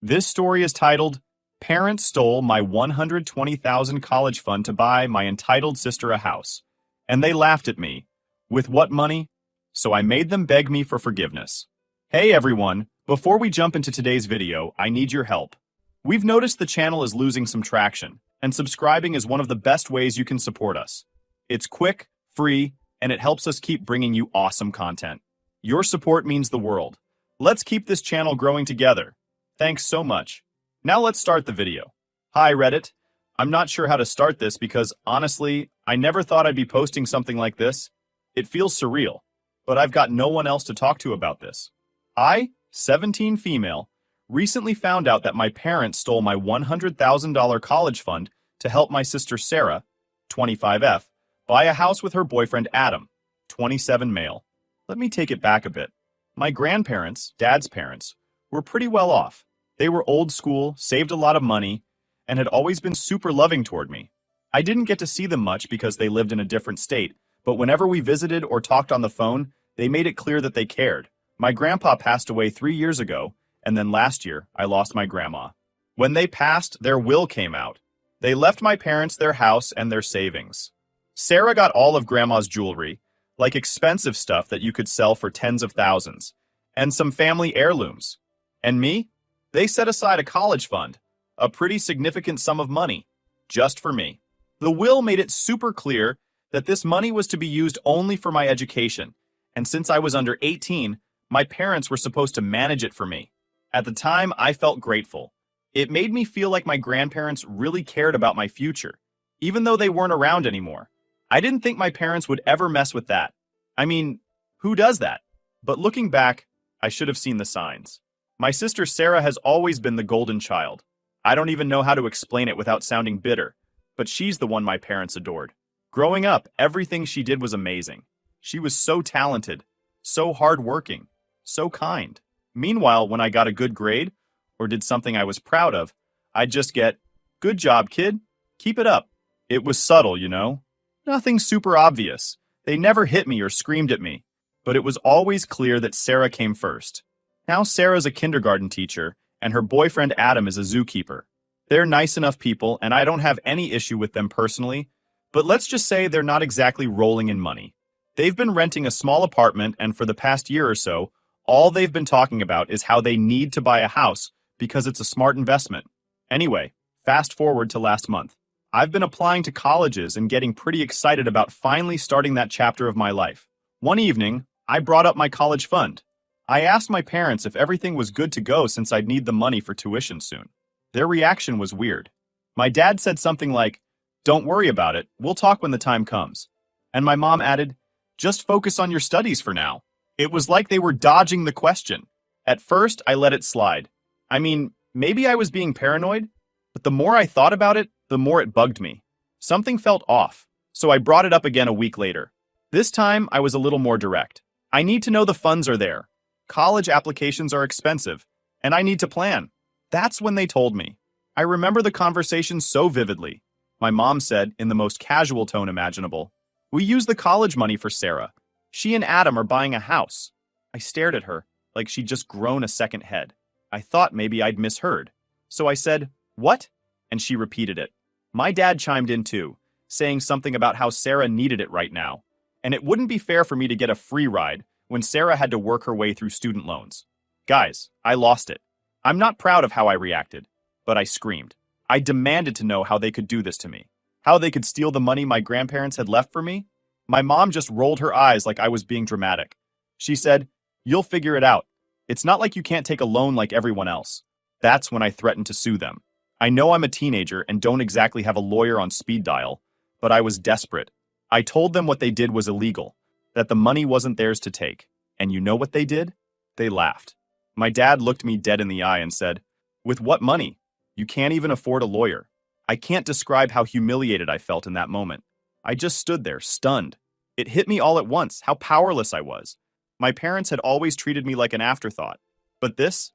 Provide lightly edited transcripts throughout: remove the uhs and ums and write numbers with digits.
This story is titled, Parents Stole My $120,000 college fund to buy my entitled sister a house. And they laughed at me. With what money? So I made them beg me for forgiveness. Hey everyone, before we jump into today's video, I need your help. We've noticed the channel is losing some traction, and subscribing is one of the best ways you can support us. It's quick, free, and it helps us keep bringing you awesome content. Your support means the world. Let's keep this channel growing together. Thanks so much. Now let's start the video. Hi Reddit. I'm not sure how to start this because, honestly, I never thought I'd be posting something like this. It feels surreal, but I've got no one else to talk to about this. I, 17 female, recently found out that my parents stole my $100,000 college fund to help my sister Sarah, 25F, buy a house with her boyfriend Adam, 27 male. Let me take it back a bit. My grandparents, Dad's parents, were pretty well off. They were old school, saved a lot of money, and had always been super loving toward me. I didn't get to see them much because they lived in a different state, but whenever we visited or talked on the phone, they made it clear that they cared. My grandpa passed away 3 years ago, and then last year, I lost my grandma. When they passed, their will came out. They left my parents their house and their savings. Sarah got all of Grandma's jewelry, like expensive stuff that you could sell for tens of thousands, and some family heirlooms. And me? They set aside a college fund, a pretty significant sum of money, just for me. The will made it super clear that this money was to be used only for my education, and since I was under 18, my parents were supposed to manage it for me. At the time, I felt grateful. It made me feel like my grandparents really cared about my future, even though they weren't around anymore. I didn't think my parents would ever mess with that. I mean, who does that? But looking back, I should have seen the signs. My sister Sarah has always been the golden child. I don't even know how to explain it without sounding bitter, but she's the one my parents adored. Growing up, everything she did was amazing. She was so talented, so hardworking, so kind. Meanwhile, when I got a good grade, or did something I was proud of, I'd just get, "Good job, kid. Keep it up." It was subtle, you know? Nothing super obvious. They never hit me or screamed at me, but it was always clear that Sarah came first. Now Sarah's a kindergarten teacher, and her boyfriend Adam is a zookeeper. They're nice enough people, and I don't have any issue with them personally, but let's just say they're not exactly rolling in money. They've been renting a small apartment, and for the past year or so, all they've been talking about is how they need to buy a house because it's a smart investment. Anyway, fast forward to last month. I've been applying to colleges and getting pretty excited about finally starting that chapter of my life. One evening, I brought up my college fund. I asked my parents if everything was good to go since I'd need the money for tuition soon. Their reaction was weird. My dad said something like, "Don't worry about it, we'll talk when the time comes." And my mom added, "Just focus on your studies for now." It was like they were dodging the question. At first, I let it slide. I mean, maybe I was being paranoid, but the more I thought about it, the more it bugged me. Something felt off, so I brought it up again a week later. This time, I was a little more direct. I need to know the funds are there. College applications are expensive, and I need to plan. That's when they told me. I remember the conversation so vividly. My mom said, in the most casual tone imaginable, "We use the college money for Sarah. She and Adam are buying a house." I stared at her, like she'd just grown a second head. I thought maybe I'd misheard. So I said, "What?" And she repeated it. My dad chimed in too, saying something about how Sarah needed it right now, and it wouldn't be fair for me to get a free ride when Sarah had to work her way through student loans. Guys, I lost it. I'm not proud of how I reacted, but I screamed. I demanded to know how they could do this to me, how they could steal the money my grandparents had left for me. My mom just rolled her eyes like I was being dramatic. She said, "You'll figure it out. It's not like you can't take a loan like everyone else." That's when I threatened to sue them. I know I'm a teenager and don't exactly have a lawyer on speed dial, but I was desperate. I told them what they did was illegal, that the money wasn't theirs to take. And you know what they did? They laughed. My dad looked me dead in the eye and said, "With what money? You can't even afford a lawyer." I can't describe how humiliated I felt in that moment. I just stood there, stunned. It hit me all at once, how powerless I was. My parents had always treated me like an afterthought. But this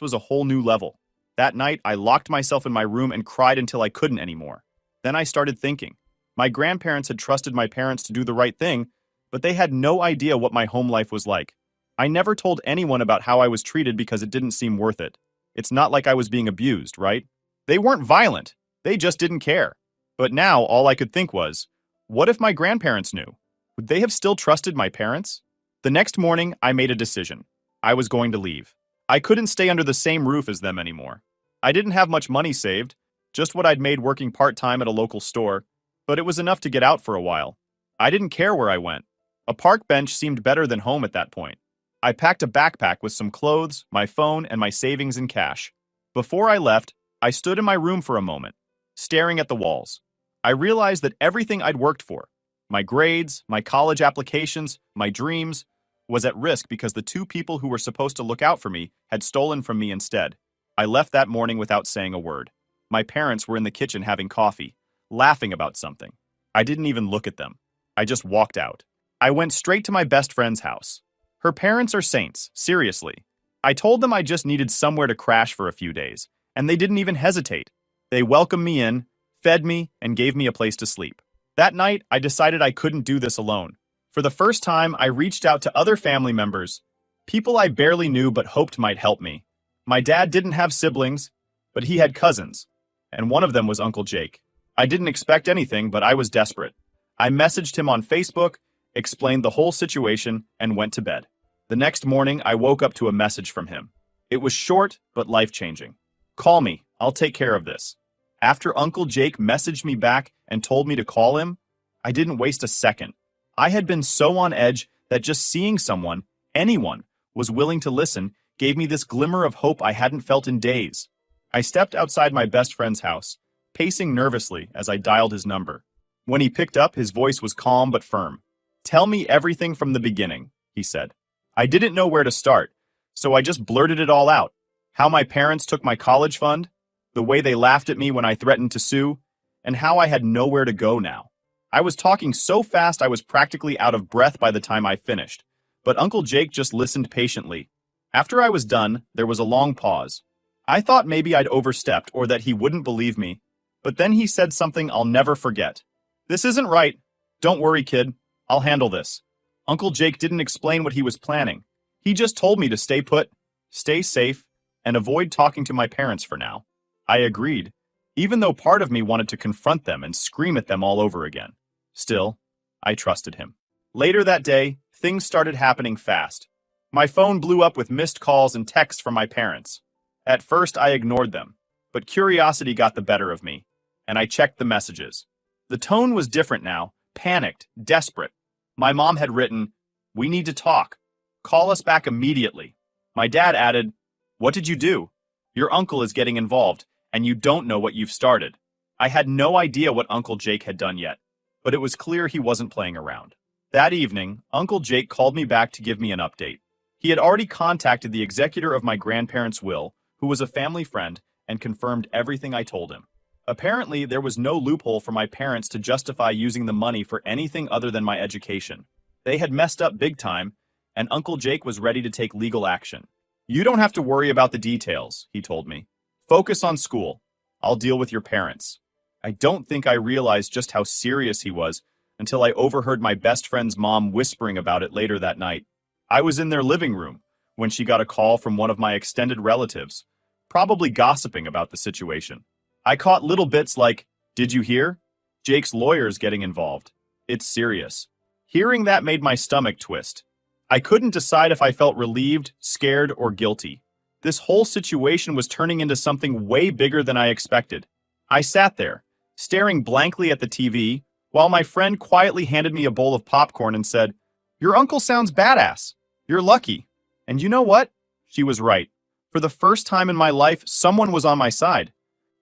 was a whole new level. That night, I locked myself in my room and cried until I couldn't anymore. Then I started thinking. My grandparents had trusted my parents to do the right thing, but they had no idea what my home life was like. I never told anyone about how I was treated because it didn't seem worth it. It's not like I was being abused, right? They weren't violent. They just didn't care. But now all I could think was, what if my grandparents knew? Would they have still trusted my parents? The next morning, I made a decision. I was going to leave. I couldn't stay under the same roof as them anymore. I didn't have much money saved, just what I'd made working part-time at a local store, but it was enough to get out for a while. I didn't care where I went. A park bench seemed better than home at that point. I packed a backpack with some clothes, my phone, and my savings in cash. Before I left, I stood in my room for a moment, staring at the walls. I realized that everything I'd worked for, my grades, my college applications, my dreams, was at risk because the two people who were supposed to look out for me had stolen from me instead. I left that morning without saying a word. My parents were in the kitchen having coffee, laughing about something. I didn't even look at them. I just walked out. I went straight to my best friend's house. Her parents are saints, seriously. I told them I just needed somewhere to crash for a few days, and they didn't even hesitate. They welcomed me in, fed me, and gave me a place to sleep. That night, I decided I couldn't do this alone. For the first time, I reached out to other family members, people I barely knew but hoped might help me. My dad didn't have siblings, but he had cousins, and one of them was Uncle Jake. I didn't expect anything, but I was desperate. I messaged him on Facebook, explained the whole situation, and went to bed. The next morning, I woke up to a message from him. It was short, but life-changing. Call me, I'll take care of this. After Uncle Jake messaged me back and told me to call him, I didn't waste a second. I had been so on edge that just seeing someone, anyone, was willing to listen gave me this glimmer of hope I hadn't felt in days. I stepped outside my best friend's house, pacing nervously as I dialed his number. When he picked up, his voice was calm but firm. "Tell me everything from the beginning," he said. I didn't know where to start, so I just blurted it all out. How my parents took my college fund, the way they laughed at me when I threatened to sue, and how I had nowhere to go now. I was talking so fast I was practically out of breath by the time I finished, but Uncle Jake just listened patiently. After I was done, there was a long pause. I thought maybe I'd overstepped or that he wouldn't believe me, but then he said something I'll never forget. "This isn't right. Don't worry, kid. I'll handle this." Uncle Jake didn't explain what he was planning. He just told me to stay put, stay safe, and avoid talking to my parents for now. I agreed, even though part of me wanted to confront them and scream at them all over again. Still, I trusted him. Later that day, things started happening fast. My phone blew up with missed calls and texts from my parents. At first, I ignored them, but curiosity got the better of me, and I checked the messages. The tone was different now, panicked, desperate. My mom had written, "We need to talk. Call us back immediately." My dad added, "What did you do? Your uncle is getting involved, and you don't know what you've started." I had no idea what Uncle Jake had done yet, but it was clear he wasn't playing around. That evening, Uncle Jake called me back to give me an update. He had already contacted the executor of my grandparents' will, who was a family friend, and confirmed everything I told him. Apparently, there was no loophole for my parents to justify using the money for anything other than my education. They had messed up big time, and Uncle Jake was ready to take legal action. "You don't have to worry about the details," he told me. "Focus on school. I'll deal with your parents." I don't think I realized just how serious he was until I overheard my best friend's mom whispering about it later that night. I was in their living room when she got a call from one of my extended relatives, probably gossiping about the situation. I caught little bits like, "Did you hear? Jake's lawyer's getting involved. It's serious." Hearing that made my stomach twist. I couldn't decide if I felt relieved, scared, or guilty. This whole situation was turning into something way bigger than I expected. I sat there, staring blankly at the TV, while my friend quietly handed me a bowl of popcorn and said, "Your uncle sounds badass. You're lucky." And you know what? She was right. For the first time in my life, someone was on my side.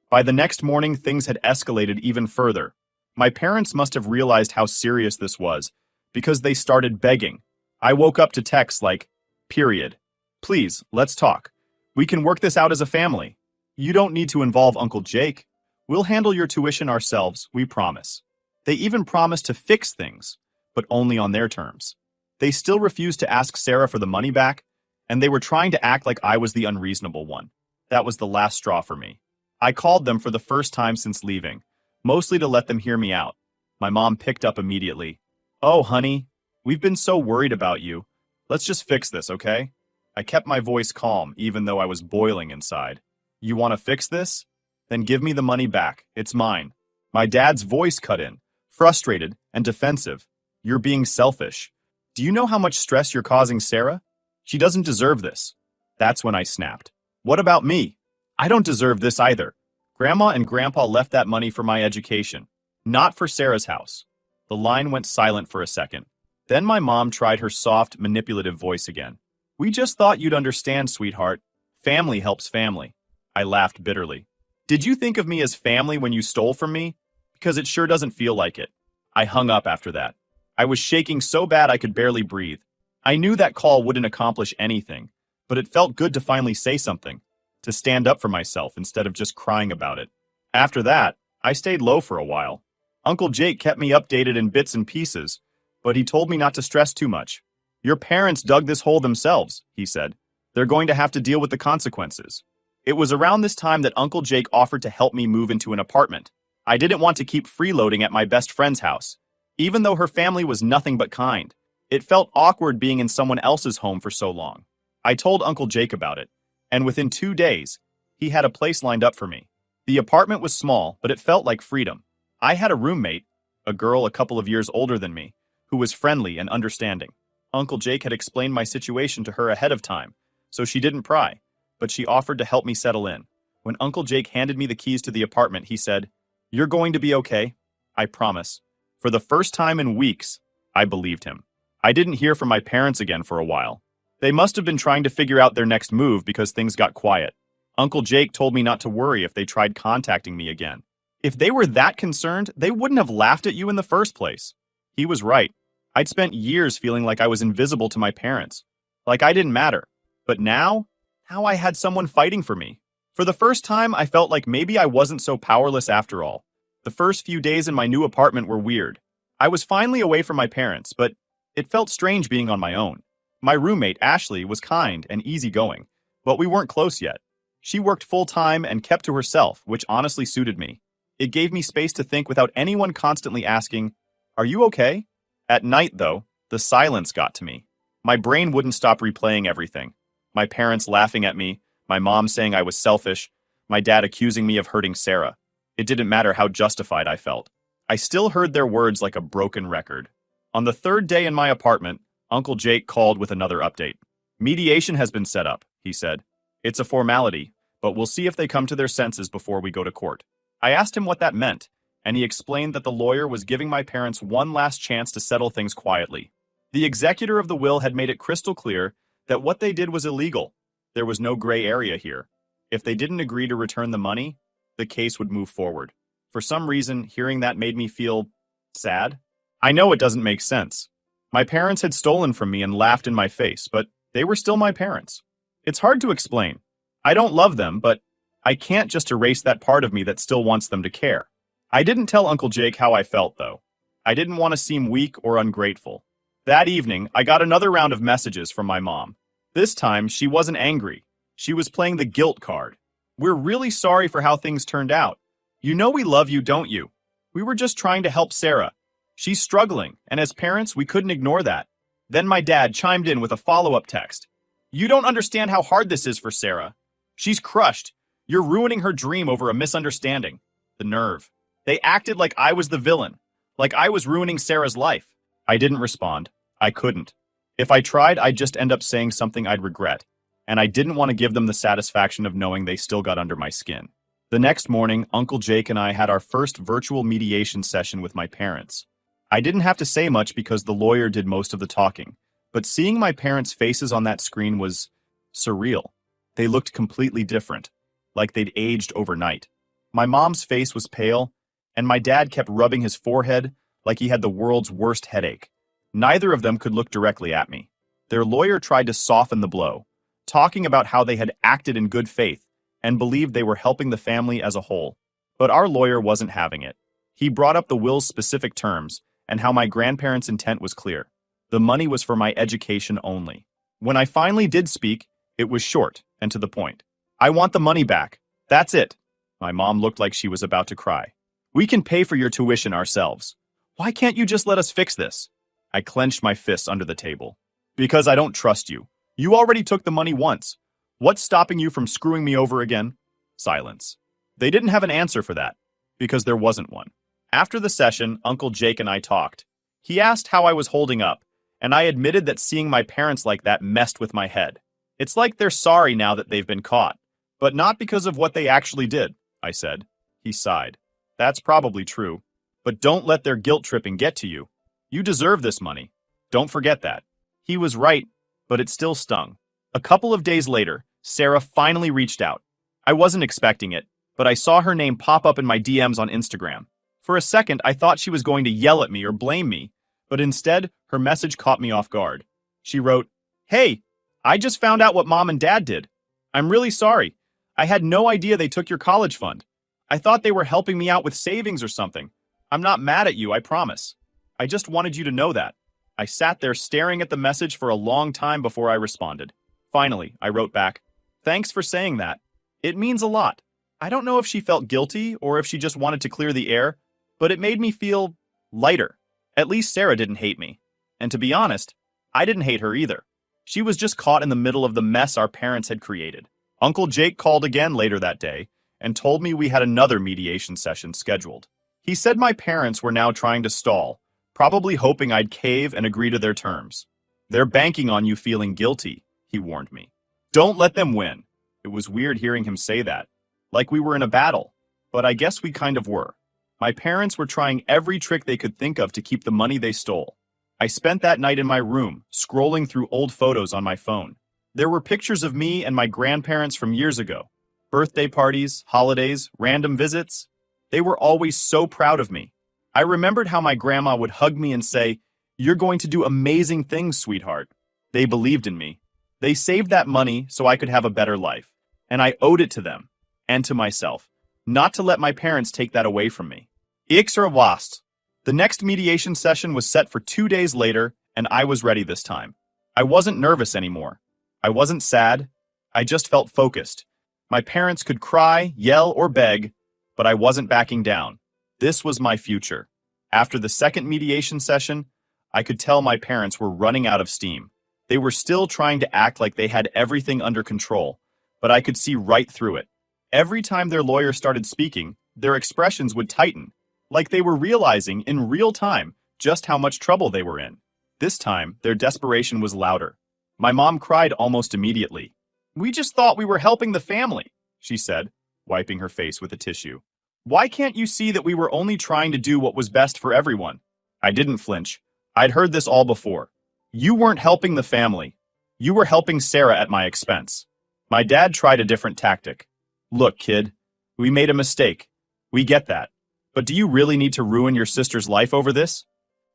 By the next morning, things had escalated even further. My parents must have realized how serious this was, because they started begging. I woke up to texts like, "Period. Please, let's talk. We can work this out as a family. You don't need to involve Uncle Jake. We'll handle your tuition ourselves, we promise." They even promised to fix things, but only on their terms. They still refused to ask Sarah for the money back, and they were trying to act like I was the unreasonable one. That was the last straw for me. I called them for the first time since leaving, mostly to let them hear me out. My mom picked up immediately. "Oh, honey, we've been so worried about you. Let's just fix this, okay?" I kept my voice calm, even though I was boiling inside. You want to fix this? Then give me the money back. It's mine. My dad's voice cut in, frustrated and defensive. You're being selfish. Do you know how much stress you're causing Sarah? She doesn't deserve this. That's when I snapped. What about me? I don't deserve this either. Grandma and Grandpa left that money for my education, not for Sarah's house. The line went silent for a second. Then my mom tried her soft, manipulative voice again. We just thought you'd understand, sweetheart. Family helps family. I laughed bitterly. Did you think of me as family when you stole from me? Because it sure doesn't feel like it. I hung up after that. I was shaking so bad I could barely breathe. I knew that call wouldn't accomplish anything, but it felt good to finally say something, to stand up for myself instead of just crying about it. After that, I stayed low for a while. Uncle Jake kept me updated in bits and pieces, but he told me not to stress too much. Your parents dug this hole themselves, he said. They're going to have to deal with the consequences. It was around this time that Uncle Jake offered to help me move into an apartment. I didn't want to keep freeloading at my best friend's house. Even though her family was nothing but kind, it felt awkward being in someone else's home for so long. I told Uncle Jake about it, and within 2 days, he had a place lined up for me. The apartment was small, but it felt like freedom. I had a roommate, a girl a couple of years older than me, who was friendly and understanding. Uncle Jake had explained my situation to her ahead of time, so she didn't pry, but she offered to help me settle in. When Uncle Jake handed me the keys to the apartment, he said, "You're going to be okay. I promise." For the first time in weeks, I believed him. I didn't hear from my parents again for a while. They must have been trying to figure out their next move because things got quiet. Uncle Jake told me not to worry if they tried contacting me again. If they were that concerned, they wouldn't have laughed at you in the first place. He was right. I'd spent years feeling like I was invisible to my parents, like I didn't matter. But now I had someone fighting for me. For the first time, I felt like maybe I wasn't so powerless after all. The first few days in my new apartment were weird. I was finally away from my parents, but it felt strange being on my own. My roommate, Ashley, was kind and easygoing, but we weren't close yet. She worked full-time and kept to herself, which honestly suited me. It gave me space to think without anyone constantly asking, "Are you okay?" At night, though, the silence got to me. My brain wouldn't stop replaying everything. My parents laughing at me, my mom saying I was selfish, my dad accusing me of hurting Sarah. It didn't matter how justified I felt. I still heard their words like a broken record. On the third day in my apartment, Uncle Jake called with another update. "Mediation has been set up," he said. "It's a formality, but we'll see if they come to their senses before we go to court." I asked him what that meant, and he explained that the lawyer was giving my parents one last chance to settle things quietly. The executor of the will had made it crystal clear that what they did was illegal. There was no gray area here. If they didn't agree to return the money, the case would move forward. For some reason, hearing that made me feel sad. I know it doesn't make sense. My parents had stolen from me and laughed in my face, but they were still my parents. It's hard to explain. I don't love them, but I can't just erase that part of me that still wants them to care. I didn't tell Uncle Jake how I felt, though. I didn't want to seem weak or ungrateful. That evening, I got another round of messages from my mom. This time, she wasn't angry. She was playing the guilt card. "We're really sorry for how things turned out. You know we love you, don't you? We were just trying to help Sarah. She's struggling, and as parents, we couldn't ignore that." Then my dad chimed in with a follow-up text. "You don't understand how hard this is for Sarah. She's crushed. You're ruining her dream over a misunderstanding." The nerve. They acted like I was the villain, like I was ruining Sarah's life. I didn't respond. I couldn't. If I tried, I'd just end up saying something I'd regret, and I didn't want to give them the satisfaction of knowing they still got under my skin. The next morning, Uncle Jake and I had our first virtual mediation session with my parents. I didn't have to say much because the lawyer did most of the talking, but seeing my parents' faces on that screen was surreal. They looked completely different, like they'd aged overnight. My mom's face was pale, and my dad kept rubbing his forehead like he had the world's worst headache. Neither of them could look directly at me. Their lawyer tried to soften the blow, talking about how they had acted in good faith and believed they were helping the family as a whole. But our lawyer wasn't having it. He brought up the will's specific terms and how my grandparents' intent was clear. The money was for my education only. When I finally did speak, it was short and to the point. "I want the money back. That's it." My mom looked like she was about to cry. "We can pay for your tuition ourselves. Why can't you just let us fix this?" I clenched my fists under the table. "Because I don't trust you. You already took the money once. What's stopping you from screwing me over again?" Silence. They didn't have an answer for that, because there wasn't one. After the session, Uncle Jake and I talked. He asked how I was holding up, and I admitted that seeing my parents like that messed with my head. It's like they're sorry now that they've been caught, but not because of what they actually did, I said. He sighed. That's probably true, but don't let their guilt tripping get to you. You deserve this money. Don't forget that. He was right, but it still stung. A couple of days later, Sarah finally reached out. I wasn't expecting it, but I saw her name pop up in my DMs on Instagram. For a second, I thought she was going to yell at me or blame me, but instead, her message caught me off guard. She wrote, "Hey, I just found out what Mom and Dad did. I'm really sorry. I had no idea they took your college fund. I thought they were helping me out with savings or something. I'm not mad at you, I promise. I just wanted you to know that." I sat there staring at the message for a long time before I responded. Finally, I wrote back, "Thanks for saying that. It means a lot." I don't know if she felt guilty or if she just wanted to clear the air, but it made me feel lighter. At least Sarah didn't hate me. And to be honest, I didn't hate her either. She was just caught in the middle of the mess our parents had created. Uncle Jake called again later that day and told me we had another mediation session scheduled. He said my parents were now trying to stall, probably hoping I'd cave and agree to their terms. "They're banking on you feeling guilty," he warned me. "Don't let them win." It was weird hearing him say that, like we were in a battle, but I guess we kind of were. My parents were trying every trick they could think of to keep the money they stole. I spent that night in my room, scrolling through old photos on my phone. There were pictures of me and my grandparents from years ago. Birthday parties, holidays, random visits. They were always so proud of me. I remembered how my grandma would hug me and say, "You're going to do amazing things, sweetheart." They believed in me. They saved that money so I could have a better life. And I owed it to them, and to myself, not to let my parents take that away from me. Ixra wast. The next mediation session was set for 2 days later, and I was ready this time. I wasn't nervous anymore. I wasn't sad. I just felt focused. My parents could cry, yell, or beg, but I wasn't backing down. This was my future. After the second mediation session, I could tell my parents were running out of steam. They were still trying to act like they had everything under control, but I could see right through it. Every time their lawyer started speaking, their expressions would tighten, like they were realizing in real time just how much trouble they were in. This time, their desperation was louder. My mom cried almost immediately. "We just thought we were helping the family," she said, wiping her face with a tissue. "Why can't you see that we were only trying to do what was best for everyone?" I didn't flinch. I'd heard this all before. "You weren't helping the family. You were helping Sarah at my expense." My dad tried a different tactic. "Look, kid, we made a mistake. We get that. But do you really need to ruin your sister's life over this?"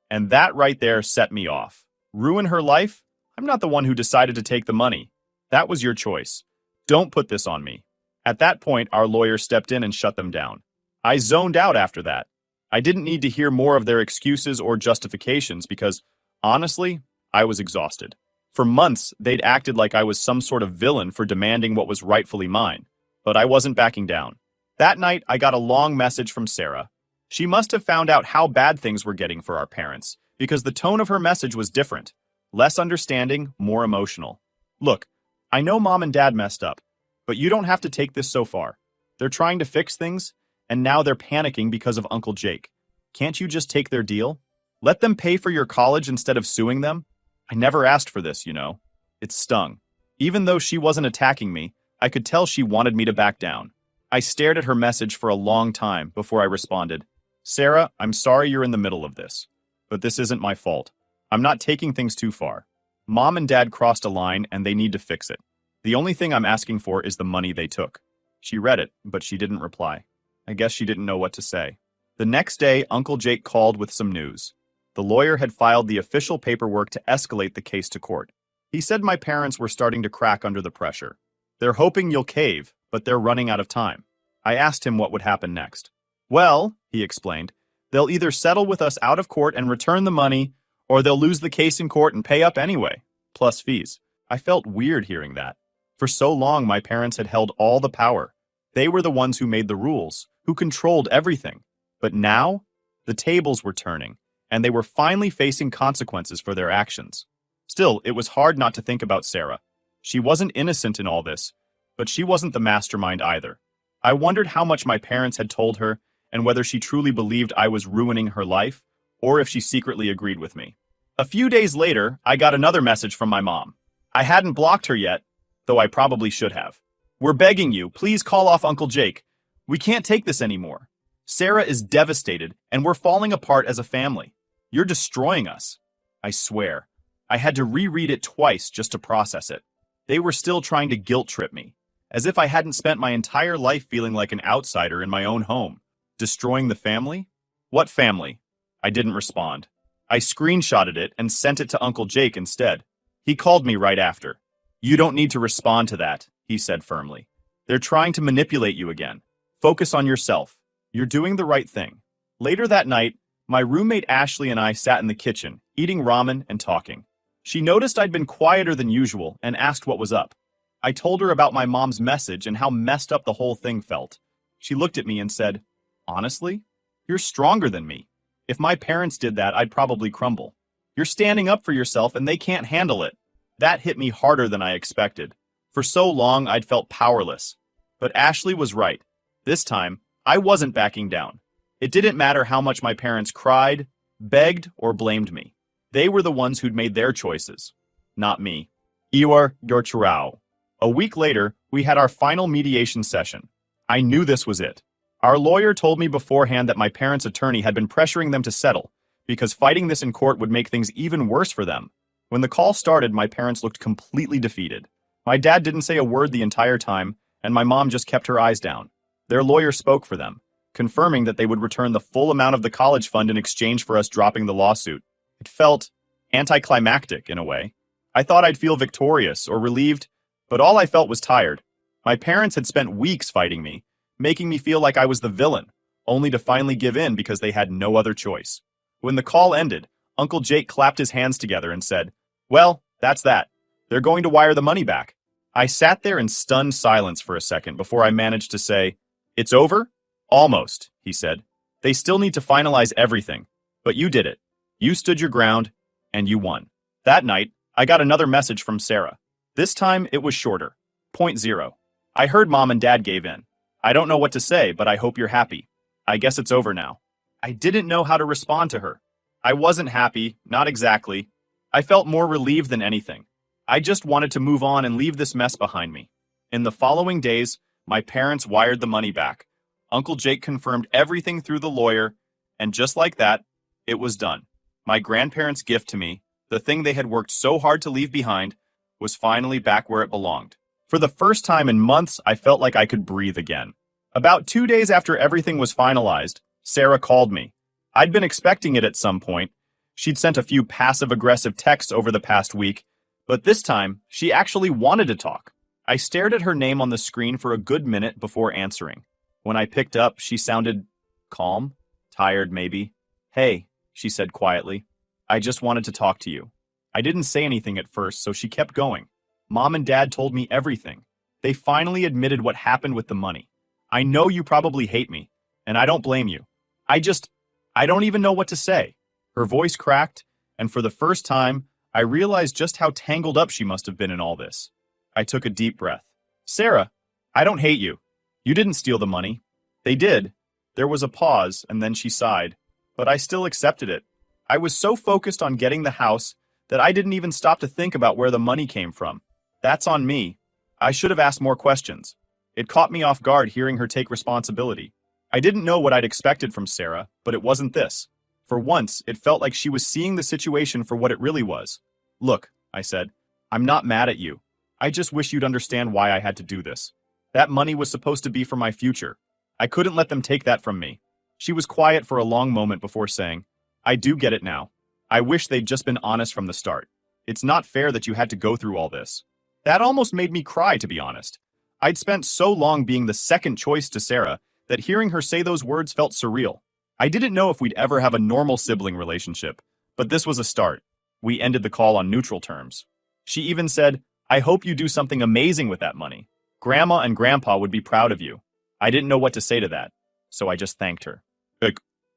And that right there set me off. Ruin her life? I'm not the one who decided to take the money. That was your choice. Don't put this on me. At that point, our lawyer stepped in and shut them down. I zoned out after that. I didn't need to hear more of their excuses or justifications because, honestly, I was exhausted. For months, they'd acted like I was some sort of villain for demanding what was rightfully mine, but I wasn't backing down. That night, I got a long message from Sarah. She must have found out how bad things were getting for our parents, because the tone of her message was different. Less understanding, more emotional. "Look, I know Mom and Dad messed up, but you don't have to take this so far. They're trying to fix things, and now they're panicking because of Uncle Jake. Can't you just take their deal? Let them pay for your college instead of suing them? I never asked for this, you know." It stung. Even though she wasn't attacking me, I could tell she wanted me to back down. I stared at her message for a long time before I responded. "Sarah, I'm sorry you're in the middle of this, but this isn't my fault. I'm not taking things too far. Mom and Dad crossed a line and they need to fix it. The only thing I'm asking for is the money they took." She read it, but she didn't reply. I guess she didn't know what to say. The next day, Uncle Jake called with some news. The lawyer had filed the official paperwork to escalate the case to court. He said my parents were starting to crack under the pressure. "They're hoping you'll cave, but they're running out of time." I asked him what would happen next. "Well," he explained, "they'll either settle with us out of court and return the money, or they'll lose the case in court and pay up anyway, plus fees." I felt weird hearing that. For so long, my parents had held all the power. They were the ones who made the rules, who controlled everything. But now, the tables were turning, and they were finally facing consequences for their actions. Still, it was hard not to think about Sarah. She wasn't innocent in all this, but she wasn't the mastermind either. I wondered how much my parents had told her and whether she truly believed I was ruining her life or if she secretly agreed with me. A few days later, I got another message from my mom. I hadn't blocked her yet, though I probably should have. "We're begging you, please call off Uncle Jake. We can't take this anymore. Sarah is devastated, and we're falling apart as a family. You're destroying us." I swear, I had to reread it twice just to process it. They were still trying to guilt-trip me, as if I hadn't spent my entire life feeling like an outsider in my own home. Destroying the family? What family? I didn't respond. I screenshotted it and sent it to Uncle Jake instead. He called me right after. "You don't need to respond to that," he said firmly. "They're trying to manipulate you again. Focus on yourself. You're doing the right thing." Later that night, my roommate Ashley and I sat in the kitchen, eating ramen and talking. She noticed I'd been quieter than usual and asked what was up. I told her about my mom's message and how messed up the whole thing felt. She looked at me and said, "Honestly, you're stronger than me. If my parents did that, I'd probably crumble. You're standing up for yourself and they can't handle it." That hit me harder than I expected. For so long, I'd felt powerless. But Ashley was right. This time, I wasn't backing down. It didn't matter how much my parents cried, begged, or blamed me. They were the ones who'd made their choices, not me. Iwar Yorchurao. A week later, we had our final mediation session. I knew this was it. Our lawyer told me beforehand that my parents' attorney had been pressuring them to settle, because fighting this in court would make things even worse for them. When the call started, my parents looked completely defeated. My dad didn't say a word the entire time, and my mom just kept her eyes down. Their lawyer spoke for them, confirming that they would return the full amount of the college fund in exchange for us dropping the lawsuit. It felt anticlimactic in a way. I thought I'd feel victorious or relieved, but all I felt was tired. My parents had spent weeks fighting me, making me feel like I was the villain, only to finally give in because they had no other choice. When the call ended, Uncle Jake clapped his hands together and said, "Well, that's that. They're going to wire the money back." I sat there in stunned silence for a second before I managed to say, "It's over?" "Almost," he said. "They still need to finalize everything. But you did it. You stood your ground, and you won." That night, I got another message from Sarah. This time, it was shorter. Point 0. "I heard Mom and Dad gave in. I don't know what to say, but I hope you're happy. I guess it's over now." I didn't know how to respond to her. I wasn't happy, not exactly. I felt more relieved than anything. I just wanted to move on and leave this mess behind me. In the following days, my parents wired the money back. Uncle Jake confirmed everything through the lawyer, and just like that, it was done. My grandparents' gift to me, the thing they had worked so hard to leave behind, was finally back where it belonged. For the first time in months, I felt like I could breathe again. About 2 days after everything was finalized, Sarah called me. I'd been expecting it at some point. She'd sent a few passive-aggressive texts over the past week, but this time, she actually wanted to talk. I stared at her name on the screen for a good minute before answering. When I picked up, she sounded calm, tired maybe. "Hey," she said quietly. "I just wanted to talk to you." I didn't say anything at first, so she kept going. "Mom and Dad told me everything. They finally admitted what happened with the money. I know you probably hate me, and I don't blame you. I don't even know what to say." Her voice cracked, and for the first time, I realized just how tangled up she must have been in all this. I took a deep breath. "Sarah, I don't hate you. You didn't steal the money." "They did." There was a pause, and then she sighed. But I still accepted it. I was so focused on getting the house that I didn't even stop to think about where the money came from. That's on me. I should have asked more questions. It caught me off guard hearing her take responsibility. I didn't know what I'd expected from Sarah, but it wasn't this. For once, it felt like she was seeing the situation for what it really was. "Look," I said, "I'm not mad at you. I just wish you'd understand why I had to do this. That money was supposed to be for my future. I couldn't let them take that from me." She was quiet for a long moment before saying, "I do get it now. I wish they'd just been honest from the start. It's not fair that you had to go through all this." That almost made me cry, to be honest. I'd spent so long being the second choice to Sarah that hearing her say those words felt surreal. I didn't know if we'd ever have a normal sibling relationship, but this was a start. We ended the call on neutral terms. She even said, "I hope you do something amazing with that money. Grandma and Grandpa would be proud of you." I didn't know what to say to that, so I just thanked her.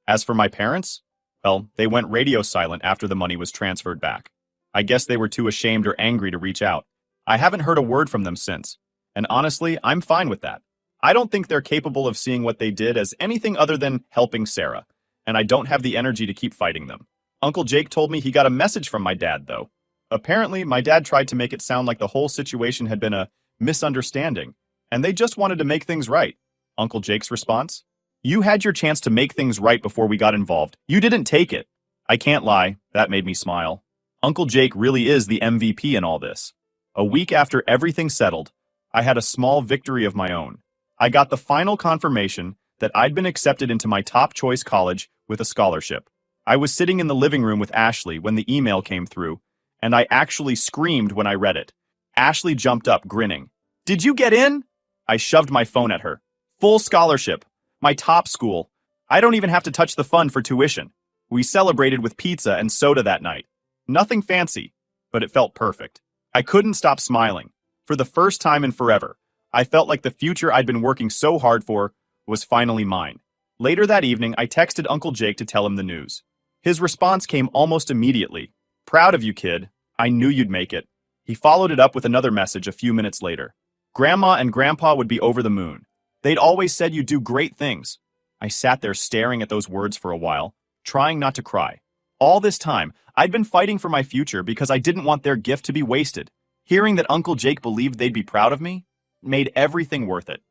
As for my parents, well, they went radio silent after the money was transferred back. I guess they were too ashamed or angry to reach out. I haven't heard a word from them since, and honestly, I'm fine with that. I don't think they're capable of seeing what they did as anything other than helping Sarah, and I don't have the energy to keep fighting them. Uncle Jake told me he got a message from my dad, though. Apparently, my dad tried to make it sound like the whole situation had been a misunderstanding, and they just wanted to make things right. Uncle Jake's response? You had your chance to make things right before we got involved. You didn't take it. I can't lie, that made me smile. Uncle Jake really is the MVP in all this. A week after everything settled, I had a small victory of my own. I got the final confirmation that I'd been accepted into my top choice college with a scholarship. I was sitting in the living room with Ashley when the email came through, and I actually screamed when I read it. Ashley jumped up, grinning. Did you get in? I shoved my phone at her. Full scholarship. My top school. I don't even have to touch the fund for tuition. We celebrated with pizza and soda that night. Nothing fancy, but it felt perfect. I couldn't stop smiling. For the first time in forever, I felt like the future I'd been working so hard for was finally mine. Later that evening, I texted Uncle Jake to tell him the news. His response came almost immediately. Proud of you, kid. I knew you'd make it. He followed it up with another message a few minutes later. Grandma and Grandpa would be over the moon. They'd always said you'd do great things. I sat there staring at those words for a while, trying not to cry. All this time, I'd been fighting for my future because I didn't want their gift to be wasted. Hearing that Uncle Jake believed they'd be proud of me made everything worth it.